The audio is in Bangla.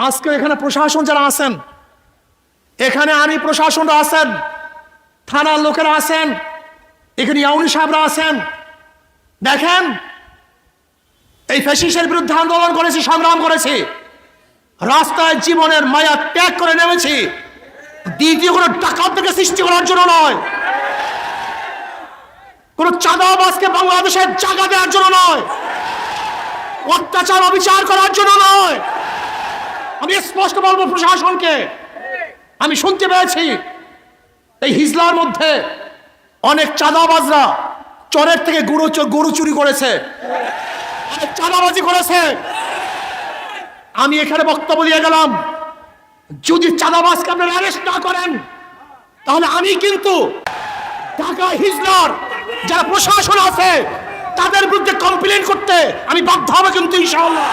আজকে এখানে প্রশাসন যারা আছেন, এখানে আর্মি প্রশাসনরা আছেন, থানার লোকেরা আছেন, এখানে ইউনি সাহেবরা আছেন। দেখেন, এই ফ্যাসিস্টের বিরুদ্ধে আন্দোলন করেছি, সংগ্রাম করেছি, রাস্তায় জীবনের মায়া ত্যাগ করে নেমেছি। দ্বিতীয় কোনো ডাকাতকে সৃষ্টি করার জন্য নয়, কোন চাঁদাবাজকে বাংলাদেশের জায়গা দেওয়ার জন্য নয়, অত্যাচার অবিচার করার জন্য নয়। আমি স্পষ্ট বলবো প্রশাসনকে, আমি শুনতে পেয়েছি এই হিজলার মধ্যে অনেক চাঁদাবাজরা চরের থেকে গরু চুরি করেছে, অনেক চাঁদাবাজি করেছে। আমি এখানে বক্তব্য দিয়ে গেলাম, যদি চাঁদাবাজকে আপনারা অ্যারেস্ট না করেন, তাহলে আমি কিন্তু ঢাকা হিজলার যারা প্রশাসন আছে তাদের বিরুদ্ধে কমপ্লেন করতে আমি বাধ্য হবো কিন্তু ইনশাআল্লাহ।